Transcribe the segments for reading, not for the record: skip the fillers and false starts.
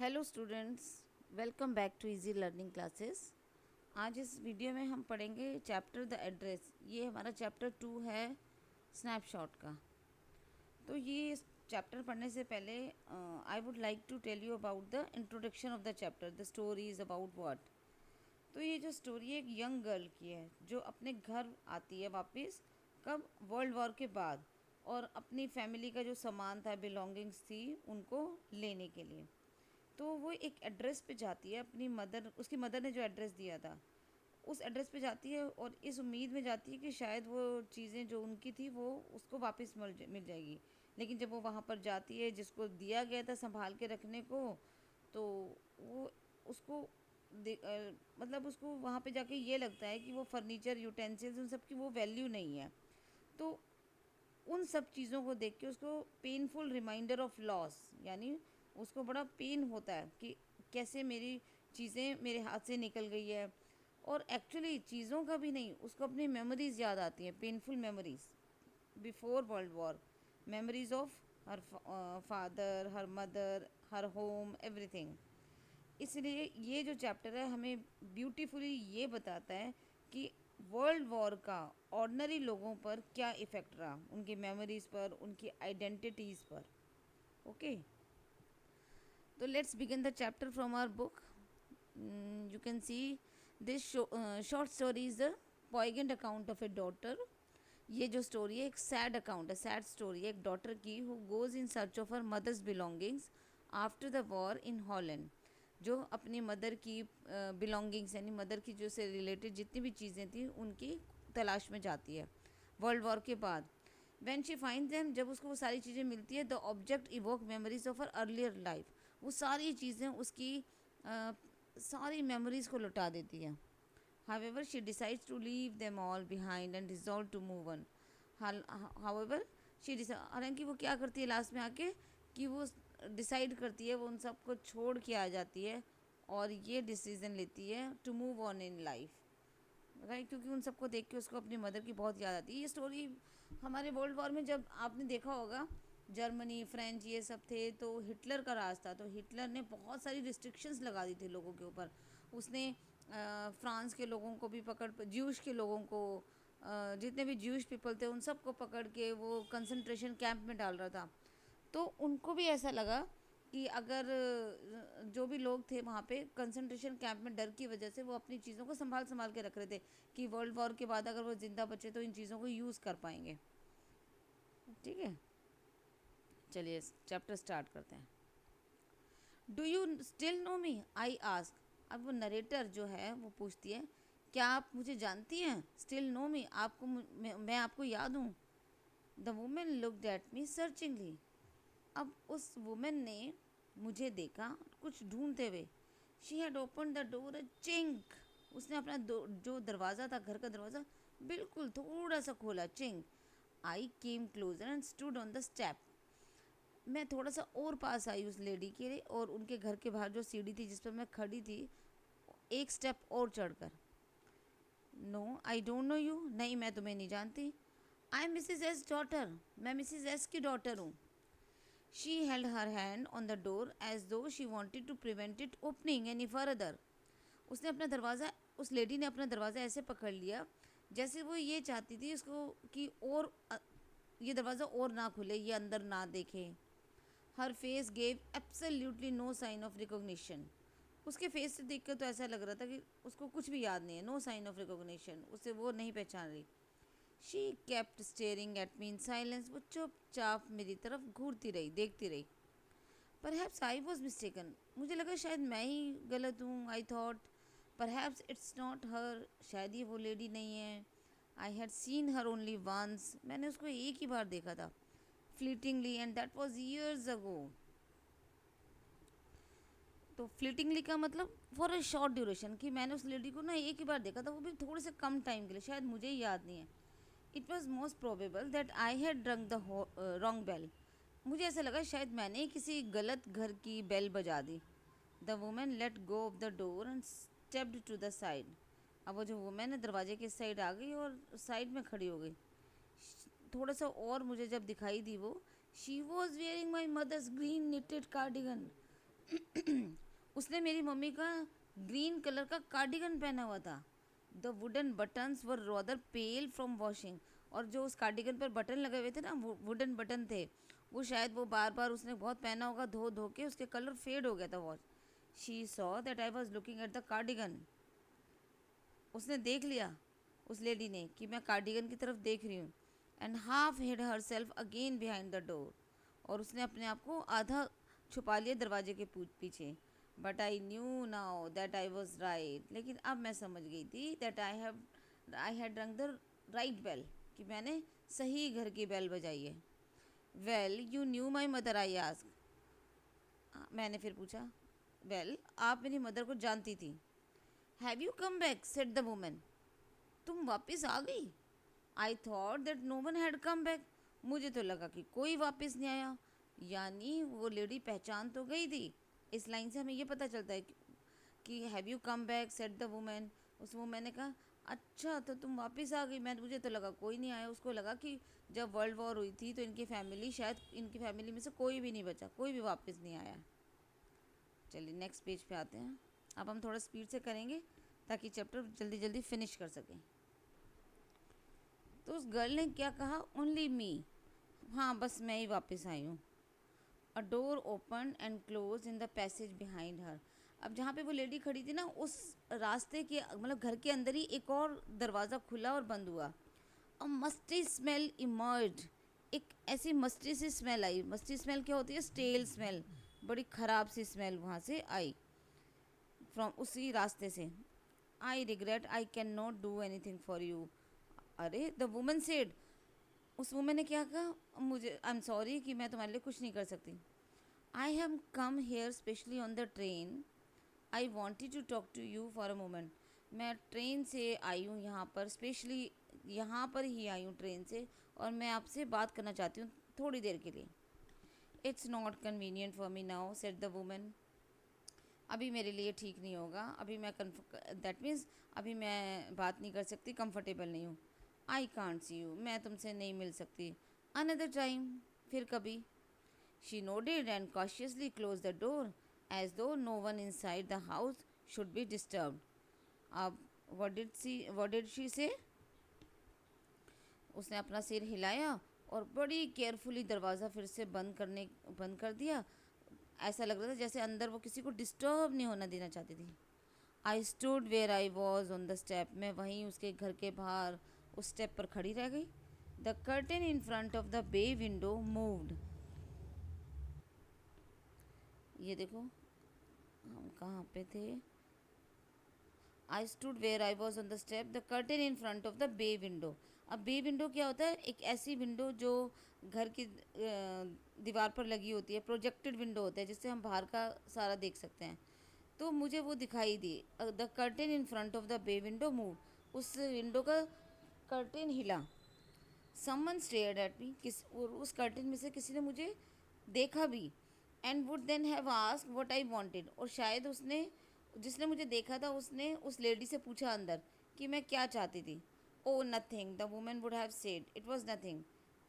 Hello students, welcome back to easy learning classes. आज इस video में हम पढ़ेंगे चैप्टर द एड्रेस। ये हमारा चैप्टर 2 है स्नैपशॉट का। तो ये चैप्टर पढ़ने से पहले I would like to tell you about the introduction of the chapter. The story is about what. तो ये जो स्टोरी है एक यंग गर्ल की है जो अपने घर आती है वापस, कब, वर्ल्ड वॉर के बाद, और अपनी फैमिली का जो सामान था, बिलोंगिंग्स थी, उनको लेने के लिए। तो वो एक एड्रेस पे जाती है, अपनी मदर, उसकी मदर ने जो एड्रेस दिया था उस एड्रेस पे जाती है और इस उम्मीद में जाती है कि शायद वो चीज़ें जो उनकी थी वो उसको वापस मिल जाएगी। लेकिन जब वो वहाँ पर जाती है जिसको दिया गया था संभाल के रखने को, तो वो उसको मतलब उसको वहाँ पे जाके ये लगता है कि वो फर्नीचर, यूटेंसिल्स, उन सब की वो वैल्यू नहीं है। तो उन सब चीज़ों को देख के उसको पेनफुल रिमाइंडर ऑफ लॉस, यानी उसको बड़ा पेन होता है कि कैसे मेरी चीज़ें मेरे हाथ से निकल गई है। और एक्चुअली चीज़ों का भी नहीं, उसको अपनी मेमोरीज़ याद आती हैं, painful memories before world war, memories of her father, her mother, her home, everything. इसलिए ये जो चैप्टर है हमें ब्यूटीफुली ये बताता है कि वर्ल्ड वॉर का ऑर्डिनरी लोगों पर क्या इफ़ेक्ट रहा, उनकी मेमोरीज़ पर, उनकी आइडेंटिटीज़ पर। ओके, तो let's begin the chapter from our book. You can see this short story is the poignant account of a daughter. ये जो स्टोरी है एक सैड अकाउंट है, सैड स्टोरी है एक डॉटर की who goes in search of her mother's belongings after the war in Holland. जो अपनी मदर की बिलोंगिंग्स यानी मदर की जो से रिलेटेड जितनी भी चीज़ें थी उनकी तलाश में जाती है वर्ल्ड वॉर के बाद। वैन शी फाइंड दैम, जब उसको वो सारी चीज़ें मिलती है, the object evoke memories of her earlier life. वो सारी चीज़ें उसकी सारी मेमोरीज़ को लौटा देती है। However, she decides to leave them all behind and resolve to move on. However, हालांकि वो क्या करती है लास्ट में आके कि वो डिसाइड करती है, वो उन सबको छोड़ के आ जाती है और ये डिसीजन लेती है to move on in life, right. क्योंकि उन सबको देख के उसको अपनी मदर की बहुत याद आती है। ये स्टोरी हमारे वर्ल्ड वॉर में जब आपने देखा होगा, जर्मनी, फ्रेंच, ये सब थे, तो हिटलर का राज था, तो हिटलर ने बहुत सारी रिस्ट्रिक्शंस लगा दी थी लोगों के ऊपर। उसने फ्रांस के लोगों को भी पकड़, ज्यूश के लोगों को, जितने भी ज्यूश पीपल थे उन सबको पकड़ के वो कंसंट्रेशन कैंप में डाल रहा था। तो उनको भी ऐसा लगा कि अगर जो भी लोग थे वहाँ पे कंसंट्रेशन कैंप में डर की वजह से वो अपनी चीज़ों को संभाल संभाल के रख रहे थे कि वर्ल्ड वॉर के बाद अगर वो ज़िंदा बचे तो इन चीज़ों को यूज़ कर पाएंगे। ठीक है, चलिए चैप्टर स्टार्ट करते हैं। Do you still know me, I ask. अब वो नरेटर जो है वो पूछती है, क्या आप मुझे जानती हैं? स्टिल नो मी, आपको मैं आपको याद हूँ। The woman looked at me searchingly. अब उस वुमेन ने मुझे देखा कुछ ढूंढते हुए। She had open the door a chink. उसने अपना जो दरवाज़ा था, घर का दरवाज़ा, बिल्कुल थोड़ा सा खोला, chink. I came closer and stood on the step. मैं थोड़ा सा और पास आई उस लेडी के लिए और उनके घर के बाहर जो सीढ़ी थी जिस पर मैं खड़ी थी, एक स्टेप और चढ़कर। No I don't know you, नहीं मैं तुम्हें नहीं जानती। I am Mrs S daughter, मैं मिसिज एस की डॉटर हूँ। She held her hand on the door as though she wanted to prevent it opening any further. उसने अपना दरवाज़ा, उस लेडी ने अपना दरवाज़ा ऐसे पकड़ लिया जैसे वो ये चाहती थी उसको कि और ये दरवाज़ा और ना खुले, ये अंदर ना देखे। Her face gave absolutely no sign of recognition. उसके फेस से देखकर तो ऐसा लग रहा था कि उसको कुछ भी याद नहीं है। नो साइन ऑफ रिकॉग्निशन, उसे वो नहीं पहचान रही। She kept staring at me in silence. वो चुपचाप मेरी तरफ घूरती रही, देखती रही। परहैप्स आई वॉज मिस्टेकन, मुझे लगा शायद मैं ही गलत हूँ। I thought perhaps it's not her, शायद ये वो लेडी नहीं है। I had seen her only once, मैंने उसको एक ही बार देखा था, fleetingly, and that was years ago. तो फ्लीटिंगली का मतलब फॉर अ शॉर्ट ड्यूरेशन, कि मैंने उस लेडी को ना एक ही बार देखा था, वो भी थोड़े से कम टाइम के लिए, शायद मुझे ही याद नहीं है। It was most probable that I had रंग द रॉन्ग बेल। मुझे ऐसा लगा शायद मैंने किसी गलत घर की बेल बजा दी। The woman let go of the door and stepped to the side. अब वो जो वुमेन है दरवाजे के साइड आ गई और साइड में खड़ी हो गई। थोड़ा सा और मुझे जब दिखाई दी वो, she was wearing my mother's green knitted cardigan. उसने मेरी मम्मी का ग्रीन कलर का कार्डिगन पहना हुआ था। The wooden buttons were rather pale from washing, और जो उस कार्डिगन पर बटन लगे हुए थे ना, वुडन बटन थे, वो शायद वो बार बार उसने बहुत पहना होगा, धो धो के उसके कलर फेड हो गया था wash. She saw that I was looking at the cardigan. उसने देख लिया, उस लेडी ने, कि मैं कार्डिगन की तरफ देख रही हूँ। And half hid herself again behind the door, और उसने अपने आप को आधा छुपा लिया दरवाजे के पीछे। But I knew now that I was right, लेकिन अब मैं समझ गई थी दैट आई हैड रंग द राइट बेल, कि मैंने सही घर की बेल बजाई है। Well you knew my mother, I ask, मैंने फिर पूछा। वेल आप मेरी मदर को जानती थी। Have you come back, said the woman, तुम वापस आ गई। I thought that no one had come back, मुझे तो लगा कि कोई वापस नहीं आया। यानी वो लेडी पहचान तो गई थी। इस लाइन से हमें ये पता चलता है कि have you come back, said the women. उस वुमेन ने कहा, अच्छा तो तुम वापस आ गई, मैं मुझे तो लगा कोई नहीं आया। उसको लगा कि जब वर्ल्ड वॉर हुई थी तो इनकी फैमिली, शायद इनकी फैमिली में से कोई भी नहीं बचा, कोई भी वापस नहीं आया। चलिए नेक्स्ट पेज पे आते हैं। अब हम थोड़ा स्पीड से करेंगे ताकि चैप्टर जल्दी जल्दी फिनिश कर सकें। तो उस गर्ल ने क्या कहा, ओनली मी, हाँ बस मैं ही वापस आई हूँ। अ door open and close in the passage behind her. अब जहाँ पे वो लेडी खड़ी थी ना, उस रास्ते के, मतलब घर के अंदर ही एक और दरवाज़ा खुला और बंद हुआ। अ मस्टी स्मेल इमर्ज, एक ऐसी मस्टी सी स्मेल आई। मस्टी स्मेल क्या होती है, स्टेल स्मेल, बड़ी ख़राब सी स्मेल वहाँ से आई, फ्रॉम उसी रास्ते से। I regret I can not do any thing for you. अरे द वुमन सेड, उस वुमन ने क्या कहा, मुझे आई एम सॉरी कि मैं तुम्हारे लिए कुछ नहीं कर सकती। I have come here specially on the train, I wanted to talk to you for a moment. मैं ट्रेन से आई हूँ यहाँ पर, स्पेशली यहाँ पर ही आई हूँ ट्रेन से, और मैं आपसे बात करना चाहती हूँ थोड़ी देर के लिए। It's not convenient for me now, said the woman. अभी मेरे लिए ठीक नहीं होगा, अभी मैं दैट मीन्स अभी मैं बात नहीं कर सकती, कंफर्टेबल नहीं हूँ। आई कांट सी यू, मैं तुमसे नहीं मिल सकती। अनदर टाइम, फिर कभी। She nodded and cautiously close the door as though no one inside the house should be disturb. अब व्हाट डिड शी से, उसने अपना सिर हिलाया और बड़ी केयरफुली दरवाज़ा फिर से बंद कर दिया। ऐसा लग रहा था जैसे अंदर वो किसी को डिस्टर्ब नहीं होना देना चाहती थी। I stood where I was on the step, मैं वहीं उसके घर के बाहर उस स्टेप पर खड़ी रह गई। The curtain in front of the bay window moved. ये देखो हम कहाँ पे थे। I stood where I was on the step, the curtain in front of the bay window. अब बे विंडो क्या होता है, एक ऐसी विंडो जो घर की दीवार पर लगी होती है, प्रोजेक्टेड विंडो होता है जिससे हम बाहर का सारा देख सकते हैं। तो मुझे वो दिखाई दी। The curtain in front of the bay window move, उस विंडो का कर्टेन हिला। समवन स्टेयर्ड एट मी, और उस कर्टेन में से किसी ने मुझे देखा भी। And would then have asked what I wanted, और शायद उसने, जिसने मुझे देखा था, उसने उस लेडी से पूछा अंदर कि मैं क्या चाहती थी। ओ nothing, the women would have said, it was nothing.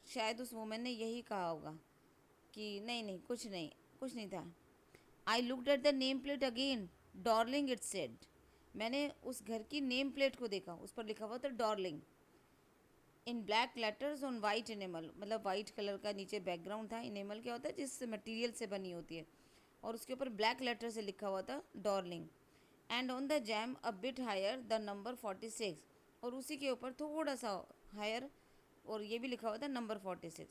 शायद उस वुमेन ने यही कहा होगा कि नहीं नहीं कुछ नहीं, कुछ नहीं था। I looked at the name plate again, Darling it said. मैंने उस घर की नेम प्लेट को देखा, उस पर लिखा हुआ था Darling, in black letters on white animal, मतलब वाइट कलर का नीचे बैकग्राउंड था। इनेमल क्या होता है, जिस मटेरियल से बनी होती है, और उसके ऊपर ब्लैक लेटर से लिखा हुआ था darling. And on the jam a bit higher the number 46, और उसी के ऊपर थोड़ा सा हायर और ये भी लिखा हुआ था number 46।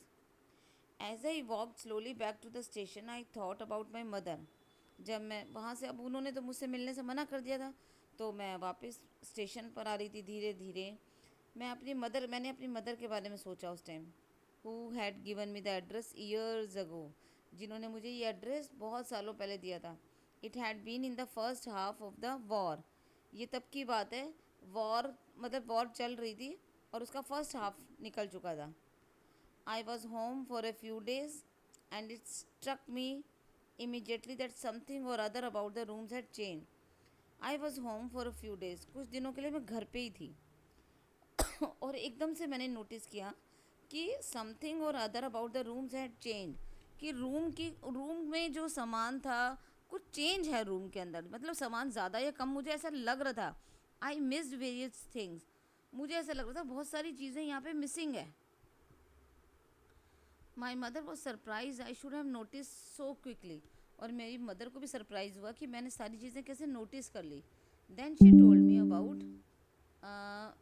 As I walk slowly back to the station I thought about my mother. जब मैं वहाँ से, अब उन्होंने तो मुझसे मिलने से मना कर दिया था, तो मैं वापस स्टेशन पर आ रही थी धीरे धीरे। मैंने अपनी मदर के बारे में सोचा उस time. Who had given me the address years ago, जिन्होंने मुझे ये एड्रेस बहुत सालों पहले दिया था। It had been in the first half of the war, ये तब की बात है, वॉर मतलब वॉर चल रही थी और उसका फर्स्ट हाफ निकल चुका था। I was home for a few days and it struck me immediately that something or other about the rooms had changed. I was home for a few days, कुछ दिनों के लिए मैं घर पे ही थी। और एकदम से मैंने नोटिस किया कि समथिंग और other about the rooms had change, कि रूम में जो सामान था कुछ चेंज है रूम के अंदर, मतलब सामान ज़्यादा या कम मुझे ऐसा लग रहा था। आई मिस्ड वेरियस थिंग्स, मुझे ऐसा लग रहा था बहुत सारी चीज़ें यहाँ पे मिसिंग है। My mother was surprise I should have notice so quickly, और मेरी मदर को भी सरप्राइज हुआ कि मैंने सारी चीज़ें कैसे नोटिस कर ली। Then she told me about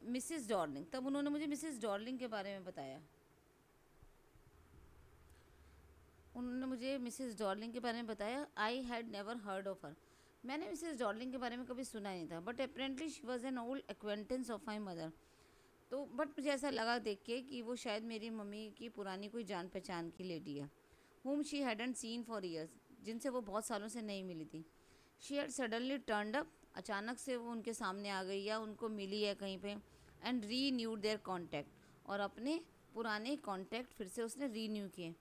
Mrs Darling, तब उन्होंने मुझे मिसिस डॉर्लिंग के बारे में बताया। उन्होंने मुझे मिसिस डॉर्लिंग के बारे में बताया। I had never heard of her, मैंने मिसिस डॉर्लिंग के बारे में कभी सुना नहीं था, but apparently she was an old acquaintance of my mother. तो बट मुझे ऐसा लगा देख के कि वो शायद मेरी मम्मी की पुरानी कोई जान पहचान की लेडी है, whom she hadn't seen for years, जिनसे वो बहुत सालों से नहीं मिली थी। She had suddenly turned up, अचानक से वो उनके सामने आ गई या उनको मिली है कहीं पे, and renewed their contact, और अपने पुराने कॉन्टैक्ट फिर से उसने रीन्यू किए।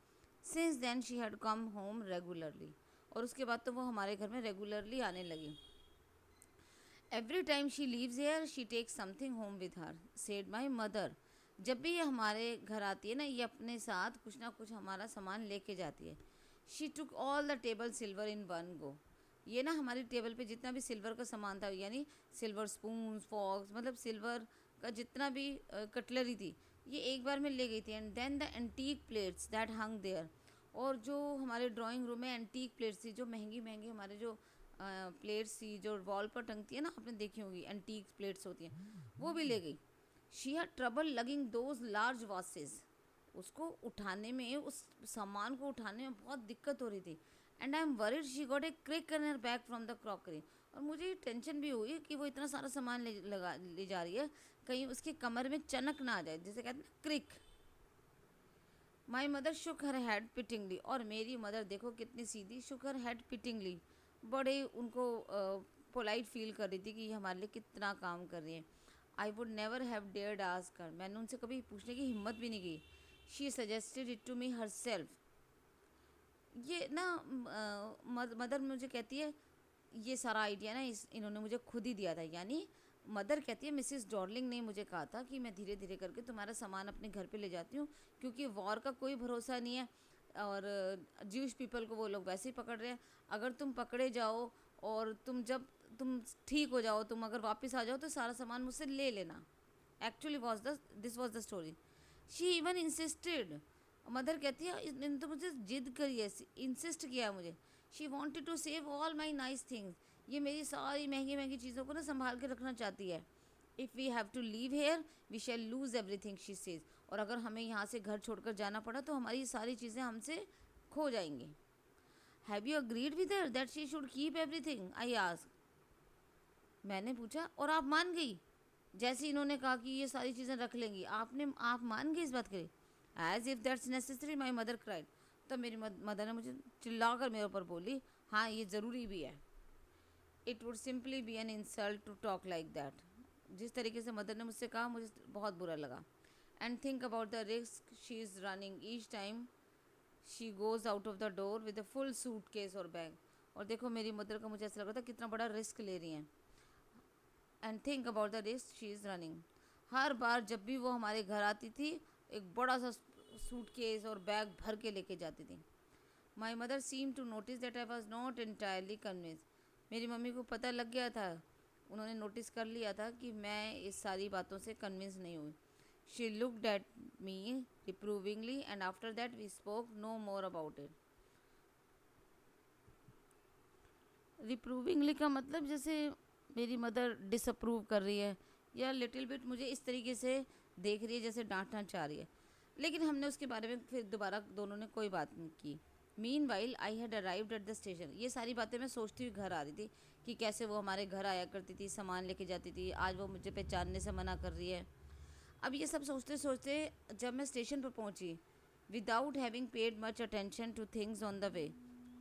Since then she had come home regularly, और उसके बाद तो वो हमारे घर में रेगुलरली आने लगी। Every time she leaves here, she takes something home with her, said my mother. जब भी ये हमारे घर आती है ना, ये अपने साथ कुछ ना कुछ हमारा सामान लेके जाती है। She took all the table silver in one go. ये ना हमारी टेबल पे जितना भी सिल्वर का सामान था, यानी सिल्वर स्पून फॉक्स, मतलब सिल्वर का जितना भी कटलरी थी, ये एक बार में ले गई थी। And then the antique plates that hung there, और जो हमारे ड्राइंग रूम में एंटीक प्लेट्स थी, जो महंगी महंगी हमारे जो प्लेट्स थी जो वॉल पर टंगती है ना, आपने देखी होगी एंटीक प्लेट्स होती हैं, वो भी ले गई। She had trouble logging those large vases, उसको उठाने में, उस सामान को उठाने में बहुत दिक्कत हो रही थी। And I am worried she got a crack in her bag from the crockery, और मुझे टेंशन भी हुई कि वो इतना सारा सामान ले जा रही है, कहीं उसके कमर में चनक ना आ जाए, जिसे कहते हैं क्रिक। My mother Shuk her head पिटिंगली, और मेरी मदर देखो कितनी सीधी, शुक हर हेड पिटिंगली, बड़े उनको पोलाइट फील कर रही थी कि ये हमारे लिए कितना काम कर रही है। I would never have dared ask her, मैंने उनसे कभी पूछने की हिम्मत भी नहीं की। She suggested it to me herself, ये ना मदर मुझे कहती है ये सारा आइडिया ना इन्होंने मुझे खुद ही दिया था, यानी मदर कहती है मिसिस डॉर्लिंग ने मुझे कहा था कि मैं धीरे धीरे करके तुम्हारा सामान अपने घर पे ले जाती हूँ, क्योंकि वॉर का कोई भरोसा नहीं है, और ज्यूश पीपल को वो लोग वैसे ही पकड़ रहे हैं। अगर तुम पकड़े जाओ और तुम ठीक हो जाओ, तुम अगर वापस आ जाओ तो सारा सामान मुझसे ले लेना। Actually this was the story. She even insisted, mother कहती है इन्होंने तो मुझे जिद करी है, इंसिस्ट किया मुझे। She wanted to save all my nice things, ये मेरी सारी महंगी महंगी चीज़ों को ना संभाल के रखना चाहती है। If we have to leave here we shall lose everything she says, और अगर हमें यहाँ से घर छोड़कर जाना पड़ा तो हमारी सारी चीज़ें हमसे खो जाएंगी। Have you agreed with her that she should keep everything, I ask, मैंने पूछा, और आप मान गई? जैसे इन्होंने कहा कि ये सारी चीज़ें रख लेंगी, आप मान गई इस बात के? As if that's necessary my mother cried, तब मेरी मदर ने मुझे चिल्लाकर मेरे ऊपर बोली, हाँ ये ज़रूरी भी है। It would simply be an insult to talk like that, जिस तरीके से मदर ने मुझसे कहा मुझे बहुत बुरा लगा। And think about the risk she is running each time she goes out of the door with a full suit case और बैग, और देखो मेरी मदर का मुझे ऐसा लगा था कितना बड़ा रिस्क ले रही हैं। And think about the risk she is running, हर बार जब भी वो हमारे घर आती थी एक बड़ा सा सूटकेस और बैग भर के लेके जाती थी। My mother seem to notice that I was not entirely convince, मेरी मम्मी को पता लग गया था, उन्होंने नोटिस कर लिया था कि मैं इस सारी बातों से कन्विंस नहीं हुई। She looked at me reprovingly and after that we spoke no more about it. Reprovingly का मतलब जैसे मेरी मदर डिसअप्रूव कर रही है, या लिटिल बिट मुझे इस तरीके से देख रही है जैसे डांटना चाह रही है, लेकिन हमने उसके बारे में फिर दोबारा दोनों ने कोई बात नहीं की। Mean while I had arrived at the station, ये सारी बातें मैं सोचती हुई घर आ रही थी कि कैसे वो हमारे घर आया करती थी, सामान लेके जाती थी, आज वो मुझे पहचानने से मना कर रही है। अब ये सब सोचते सोचते जब मैं स्टेशन पर पहुंची, without having paid much attention two things on the वे,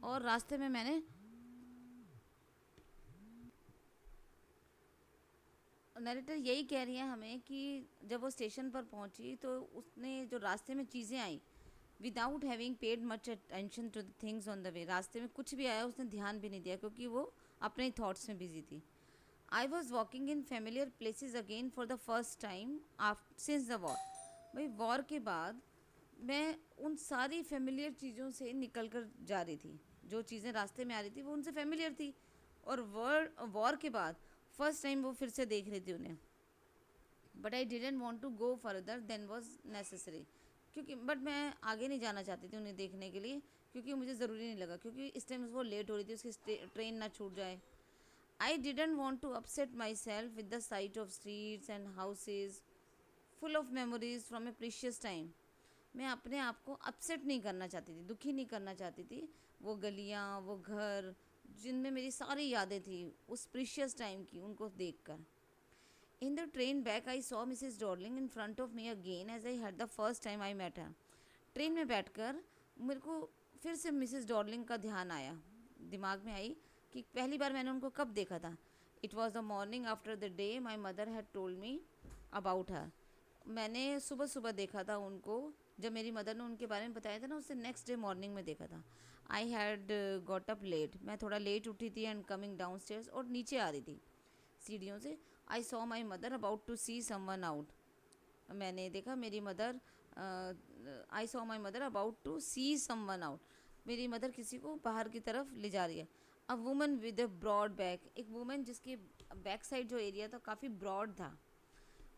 और रास्ते में मैंने, नरेटर यही कह रही है हमें कि जब वो स्टेशन पर पहुंची तो उसने जो रास्ते में चीज़ें आई, without having paid much attention to the things on the way, रास्ते में कुछ भी आया उसने ध्यान भी नहीं दिया क्योंकि वो अपने थॉट्स में बिजी थी। I was walking in familiar places again for the first time since the war, भाई वॉर के बाद मैं उन सारी फेमिलियर चीज़ों से निकल कर जा रही थी, जो चीज़ें रास्ते में आ रही थी वो उनसे फेमिलियर थी, और वॉर के बाद फर्स्ट टाइम वो फिर से देख रही थी उन्हें। But I didn't want to go further than was necessary, क्योंकि बट मैं आगे नहीं जाना चाहती थी उन्हें देखने के लिए, क्योंकि मुझे ज़रूरी नहीं लगा, क्योंकि इस टाइम वो लेट हो रही थी, उसकी ट्रेन ना छूट जाए। I didn't want to upset myself with the sight of streets and houses full of memories from a precious time. मैं अपने आप को अपसेट नहीं करना चाहती थी, दुखी नहीं करना चाहती थी। वो गलियाँ, वो घर जिनमें मेरी सारी यादें थी उस प्रीशियस टाइम की, उनको देखकर। In the train back I saw Mrs Darling in front of me again as I had the first time I met her. Train में बैठकर मेरे को फिर से मिसेस डॉर्लिंग का ध्यान आया, दिमाग में आई कि पहली बार मैंने उनको कब देखा था। It was the morning after the day my mother had told me about her. मैंने सुबह सुबह देखा था उनको, जब मेरी मदर ने उनके बारे में बताया था ना, उससे नेक्स्ट डे मॉर्निंग में देखा था। I had got up late, मैं थोड़ा लेट उठी थी, एंड कमिंग डाउन स्टेयर्स, और नीचे आ रही थी सीढ़ियों से। I saw my mother about to see someone out. मैंने देखा मेरी mother, I saw my mother about to see someone out, मेरी मदर किसी को बाहर की तरफ ले जा रही है। A woman with a broad back, एक वुमन जिसकी बैक साइड जो एरिया था काफ़ी ब्रॉड था।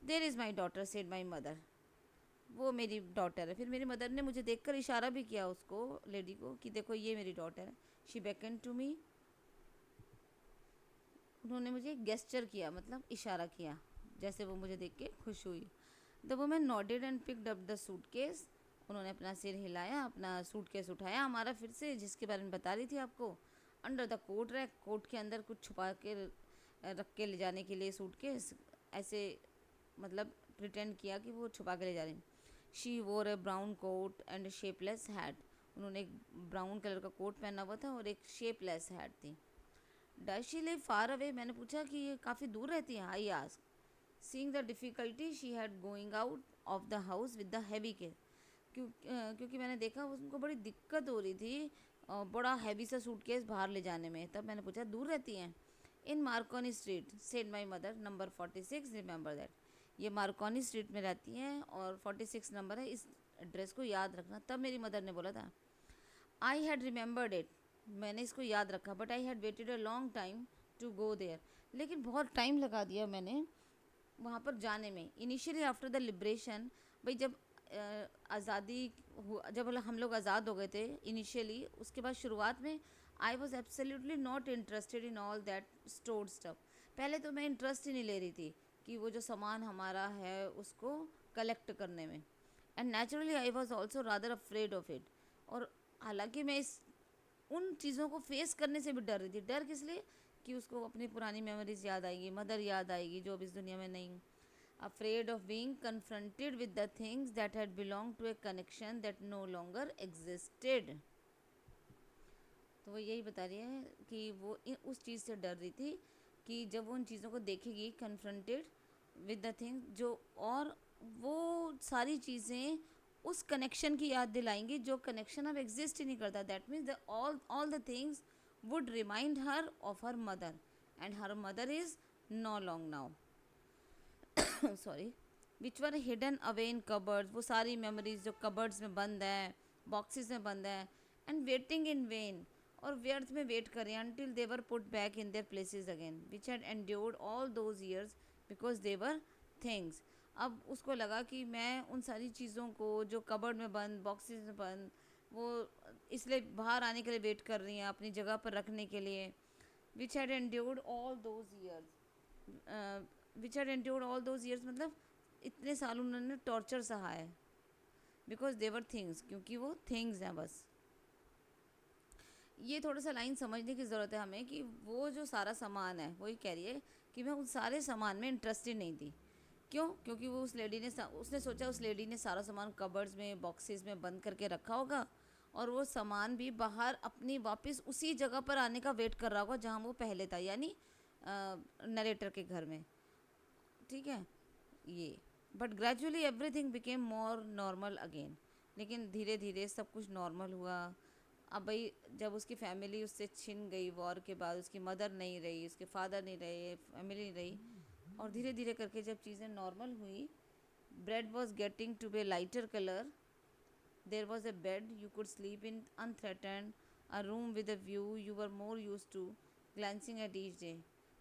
There is my daughter said my mother, वो मेरी डॉटर है। फिर मेरी मदर ने मुझे देखकर इशारा भी किया उसको, लेडी को, कि देखो ये मेरी डॉटर है। शी बेकन टू मी, उन्होंने मुझे गेस्चर किया, मतलब इशारा किया, जैसे वो मुझे देख के खुश हुई। The women nodded and picked up the suitcase, उन्होंने अपना सिर हिलाया, अपना सूटकेस उठाया हमारा, फिर से जिसके बारे में बता रही थी आपको। Under the coat rack, coat के अंदर कुछ छुपा के रख के ले जाने के लिए सूटकेस, ऐसे मतलब प्रिटेंड किया कि वो छुपा के ले जा रही। She wore a brown coat and shapeless hat, उन्होंने एक ब्राउन कलर का कोट पहना हुआ था और एक शेपलेस हैट थी। Does she live far away, मैंने पूछा कि ये काफ़ी दूर रहती है। I ask, seeing the difficulty she had going out of the house with the heavy case, क्योंकि मैंने देखा उनको बड़ी दिक्कत हो रही थी बड़ा हैवी सा सूटकेस बाहर ले जाने में। तब मैंने पूछा दूर रहती हैं। In Marconi Street said my mother, number 46, remember that, ये मार्कोनी स्ट्रीट में रहती हैं और 46 नंबर है, इस एड्रेस को याद रखना। तब मेरी मदर ने बोला था, आई हैड रिमेंबर्ड इट, मैंने इसको याद रखा, but I had waited a long time to go there, लेकिन बहुत टाइम लगा दिया मैंने वहाँ पर जाने में। इनिशियली आफ्टर द लिब्रेशन, भाई जब आज़ादी जब हम लोग आज़ाद हो गए थे इनिशियली, उसके बाद शुरुआत में I was absolutely not interested in all that stored stuff. पहले तो मैं इंटरेस्ट ही नहीं ले रही थी कि वो जो सामान हमारा है उसको कलेक्ट करने में। And naturally I was also rather afraid of it, और हालांकि मैं इस उन चीज़ों को फेस करने से भी डर रही थी। डर किस लिए, कि उसको अपनी पुरानी मेमोरीज याद आएगी, मदर याद आएगी जो अब इस दुनिया में नहीं। Afraid of being confronted with the things that had belong to a connection that no longer existed. तो वो यही बता रही है कि वो उस चीज़ से डर रही थी कि जब वो उन चीज़ों को देखेगी, कन्फ्रंटेड विद द थिंग जो, और वो सारी चीज़ें उस कनेक्शन की याद दिलाएंगी जो कनेक्शन अब एग्जिस्ट ही नहीं करता। That means the all the things would remind her of her mother, and her mother is no long now sorry, which were hidden away in cupboards, वो सारी मेमोरीज जो कबर्ड्स में बंद है, बॉक्सेस में बंद है, एंड वेटिंग इन वेन, और व्यर्थ में वेट करें, until they were put back in their places again, which had endured all those years because they were things. अब उसको लगा कि मैं उन सारी चीज़ों को जो कबर्ड में बंद, बॉक्सेस में बंद, वो इसलिए बाहर आने के लिए वेट कर रही हैं, अपनी जगह पर रखने के लिए। Which had endured all those years, which had endured all those years मतलब इतने साल उन्होंने टॉर्चर सहा है, बिकॉज देवर थिंग्स, क्योंकि वो थिंग्स हैं बस। ये थोड़ा सा लाइन समझने की ज़रूरत है हमें कि वो जो सारा सामान है, वही कह रही है कि मैं उन सारे सामान में इंटरेस्टेड नहीं थी। क्यों? क्योंकि वो उस लेडी ने उसने सोचा उस लेडी ने सारा सामान कबर्ड्स में, बॉक्सेस में बंद करके रखा होगा, और वो सामान भी बाहर अपनी वापस उसी जगह पर आने का वेट कर रहा होगा जहाँ वो पहले था, यानी नरेटर के घर में। ठीक है ये, but gradually everything became more normal again, लेकिन धीरे धीरे सब कुछ नॉर्मल हुआ। अब भाई जब उसकी फैमिली उससे छिन गई वॉर के बाद, उसकी मदर नहीं रही, उसके फादर नहीं रहे, फैमिली नहीं रही, और धीरे धीरे करके जब चीज़ें नॉर्मल हुई, bread was getting to be lighter colour, there was a bed you could sleep in unthreatened, a room with a view you were more used to glancing at each day.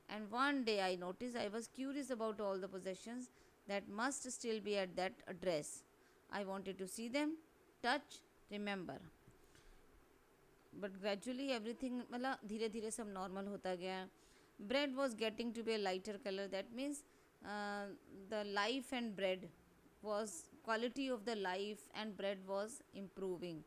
And one day I noticed I was curious about all the possessions that must still be at that address. I wanted to see them, touch, remember. But gradually everything मतलब धीरे धीरे सब normal होता गया. Bread was getting to be a lighter colour. That means the life and bread was quality of the life and bread was improving.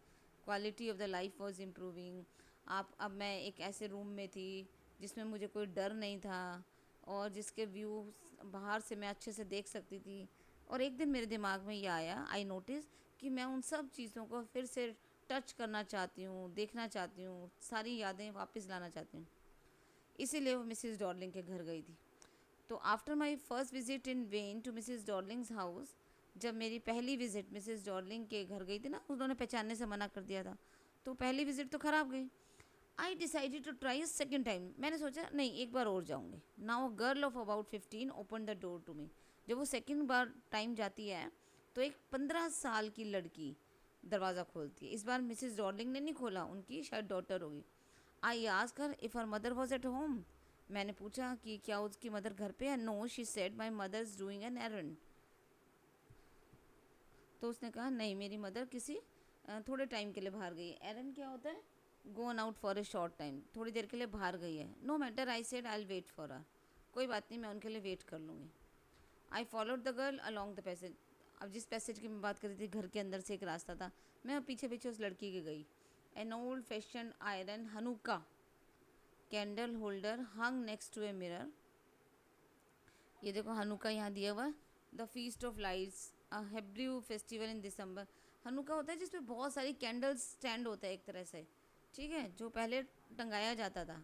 Quality of the life was improving. आप अब मैं एक ऐसे रूम में थी जिसमें मुझे कोई डर नहीं था और जिसके व्यू बाहर से मैं अच्छे से देख सकती थी. और एक दिन मेरे दिमाग में ये आया, आई नोटिस कि मैं उन सब चीज़ों को फिर से टच करना चाहती हूँ, देखना चाहती हूँ, सारी यादें वापस लाना चाहती हूँ. इसीलिए वो मिसिज़ डॉर्लिंग के घर गई थी. तो after my first visit in vain to Mrs Darling's house, जब मेरी पहली विज़िट मिसिज़ डॉर्लिंग के घर गई थी ना, उन्होंने पहचानने से मना कर दिया था, तो पहली विज़िट तो ख़राब गई. I decided to try a second time. मैंने सोचा नहीं, एक बार और जाऊँगी. Now a girl of about 15 open the door to me. जब वो सेकेंड बार टाइम जाती है तो एक 15 साल की लड़की दरवाज़ा खोलती है. इस बार मिसिज़ डॉर्लिंग ने नहीं खोला, उनकी शायद डॉटर होगी. I ask her if her mother was at home. मैंने पूछा कि क्या उसकी मदर घर पे है. No, she said my mother is doing an errand. तो उसने कहा नहीं, मेरी मदर किसी थोड़े टाइम के लिए बाहर गई है. एरंड क्या होता है? Gone out for a short time, थोड़ी देर के लिए बाहर गई है. No matter, I said I will wait for her. कोई बात नहीं, मैं उनके लिए वेट कर लूँगी. I followed the girl along the passage. अब जिस पैसेज की मैं बात कर रही थी, घर के अंदर से एक रास्ता था, मैं पीछे पीछे उस लड़की के गई. An old fashion iron Hanukkah candle holder hung next to a mirror. ये देखो हनुका यहाँ दिया हुआ. The feast of lights, a Hebrew festival in December. Hanukkah होता है जिसमें बहुत सारी कैंडल स्टैंड होता है एक तरह से, ठीक है, जो पहले टंगाया जाता था.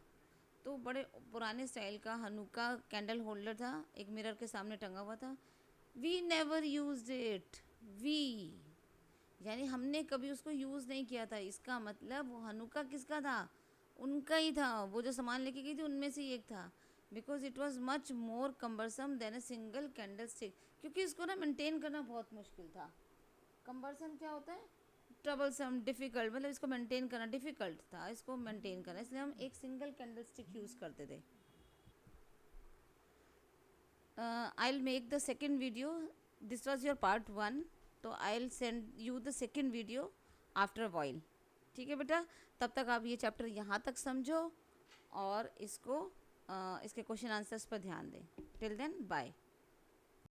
तो बड़े पुराने स्टाइल का हनुका कैंडल होल्डर था, एक मिरर के सामने टंगा हुआ था. We never use it. We यानी हमने कभी उसको यूज़ नहीं किया था. इसका मतलब वो हनुका किसका था? उनका ही था. वो जो सामान लेके गई थी उनमें से एक था. Because it was much more cumbersome than a single candlestick. क्योंकि इसको ना मेंटेन करना बहुत मुश्किल था. कम्बरसम क्या होता है? Troublesome, difficult. मतलब इसको मेंटेन करना डिफ़िकल्ट था, इसको मेंटेन करना, इसलिए हम एक सिंगल कैंडल स्टिक यूज़ करते थे. I will make the second video. This was your part 1. तो I will send you the second video after a while. ठीक है बेटा, तब तक आप ये चैप्टर यहाँ तक समझो और इसको इसके क्वेश्चन आंसर्स पर ध्यान दें. Till then bye.